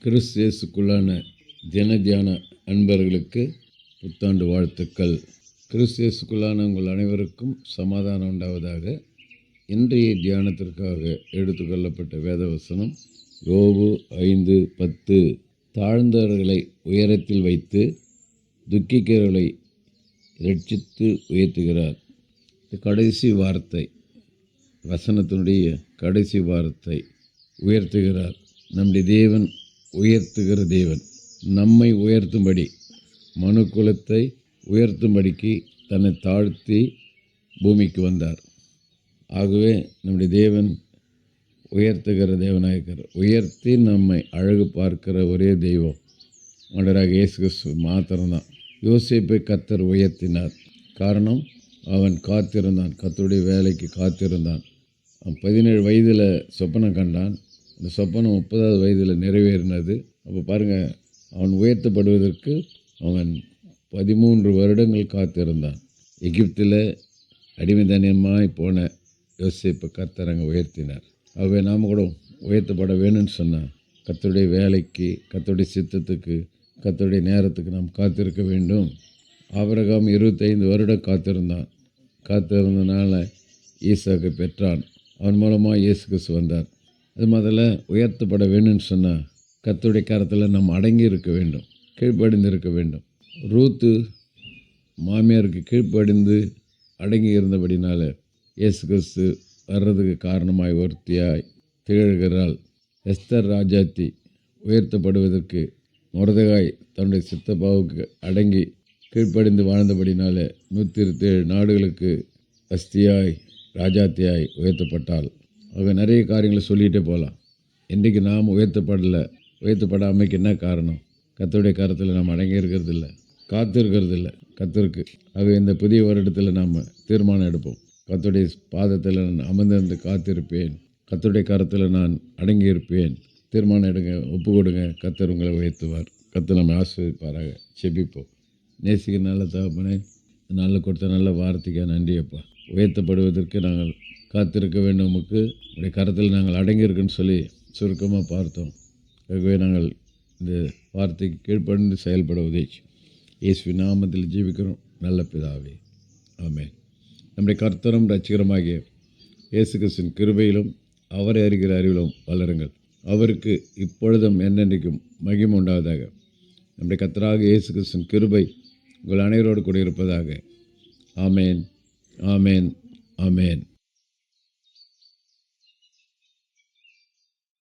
கிறிஸ்து இயேசுக்குள்ளான தின தியான அன்பர்களுக்கு புத்தாண்டு வாழ்த்துக்கள். கிறிஸ்து இயேசுக்குள்ளான உங்கள் அனைவருக்கும் சமாதானம் உண்டாவதாக. இன்றைய தியானத்திற்காக எடுத்துக்கொள்ளப்பட்ட வேதவசனம் யோபு 5:10. தாழ்ந்தவர்களை உயரத்தில் வைத்து துக்கிக்கிறவர்களை இரட்சித்து உயர்த்துகிறார். கடைசி வார்த்தை, வசனத்தினுடைய கடைசி வார்த்தை, உயர்த்துகிறார். நம்முடைய தேவன் உயர்த்துகிற தேவன். நம்மை உயர்த்தும்படி, மனுக்குலத்தை உயர்த்தும்படிக்கு தன்னை தாழ்த்தி பூமிக்கு வந்தார். ஆகவே நம்முடைய தேவன் உயர்த்துகிற தேவனாயிருக்கிறார். உயர்த்தி நம்மை அழகு பார்க்கிற ஒரே தெய்வம் ஆண்டவராகிய இயேசு கிறிஸ்து மாத்திரம்தான். யோசேப்பை கர்த்தர் உயர்த்தினார். காரணம், அவன் காத்திருந்தான், கர்த்தருடைய வேலைக்கு காத்திருந்தான். அவன் 17 வயதில் சொப்பனம் கண்டான். அந்த சொப்பனம் 30வது வயதில் நிறைவேறினது. அப்போ பாருங்கள், அவன் உயர்த்தப்படுவதற்கு அவன் 13 வருடங்கள் காத்திருந்தான். எகிப்தில் அடிமைத்தனமாய் போன யோசேப்பை கர்த்தர் அங்கே உயர்த்தினார். ஆகவே நாம் கூட உயர்த்தப்பட வேணும்னு சொன்னால் கர்த்தருடைய வேலைக்கு, கர்த்தருடைய சித்தத்துக்கு, கர்த்தருடைய நேரத்துக்கு நாம் காத்திருக்க வேண்டும். ஆபிரகாம் 25 வருடம் காத்திருந்தான். காத்திருந்தனால ஈசாக்கை பெற்றான். அவன் மூலமாக இயேசு கிறிஸ்து வந்தார். அது முதல்ல உயர்த்தப்பட வேணும்னு சொன்னால் கர்த்தருடைய கரத்தில் நாம் அடங்கி இருக்க வேண்டும், கீழ்ப்படிந்து இருக்க வேண்டும். ரூத்து மாமியாருக்கு கீழ்ப்படிந்து அடங்கி இருந்தபடினால இயேசு கிறிஸ்து வர்றதுக்கு காரணமாய் ஒருத்தியாய் திகழ்கிறாள். எஸ்தர் ராஜாத்தி உயர்த்தப்படுவதற்கு மொர்தெகாய் தன்னுடைய சித்தப்பாவுக்கு அடங்கி கீழ்ப்படிந்து வாழ்ந்தபடினால 127 நாடுகளுக்கு வஸ்தியாய் ராஜாத்தியாய் உயர்த்தப்பட்டாள். அவங்க நிறைய காரியங்களை சொல்லிகிட்டே போகலாம். இன்றைக்கு நாம் உயர்த்தப்படாமைக்கு என்ன காரணம்? கர்த்தருடைய கரத்தில் நாம் அடங்கி இருக்கிறதில்ல, காத்திருக்கிறதில்ல கர்த்தருக்கு. ஆக இந்த புதிய வருடத்தில் நாம் தீர்மானம் எடுப்போம். கர்த்தருடைய பாதத்தில் நான் அமர்ந்திருந்து காத்திருப்பேன், கர்த்தருடைய கரத்தில் நான் அடங்கியிருப்பேன். தீர்மானம் எடுங்க, ஒப்பு கொடுங்க. கர்த்தர் உங்களை உயர்த்துவார். கர்த்தர் நம்மை ஆசீர்வதிப்பாராக. செபிப்போம். நேசிக்க நல்ல தகப்பனே, நல்ல கொடுத்த நல்ல வார்த்தைக்காக நன்றியப்பா. உயர்த்தப்படுவதற்கு நாங்கள் காத்திருக்க வேண்டும். உமக்கு உடைய கரத்தில் நாங்கள் அடங்கியிருக்குன்னு சொல்லி சுருக்கமாக பார்த்தோம். ஆகவே நாங்கள் இந்த வார்த்தைக்கு கீழ்ப்படிந்து செயல்பட உதவி இயேசுவின் நாமத்தில் ஜீவிக்கிறோம் நல்ல பிதாவே, ஆமென். நம்முடைய கர்த்தரும் இரட்சகருமாகிய இயேசு கிறிஸ்துவின் கிருபையிலும் அவரை அறிகிற அறிவிலும் வளருங்கள். அவருக்கு இப்பொழுதும் என்னென்றைக்கும் மகிமை உண்டாவதாக. நம்முடைய கர்த்தராகிய இயேசு கிறிஸ்துவின் கிருபை உங்கள் அனைவரோடு கூட இருப்பதாக. ஆமேன், ஆமேன், ஆமேன்.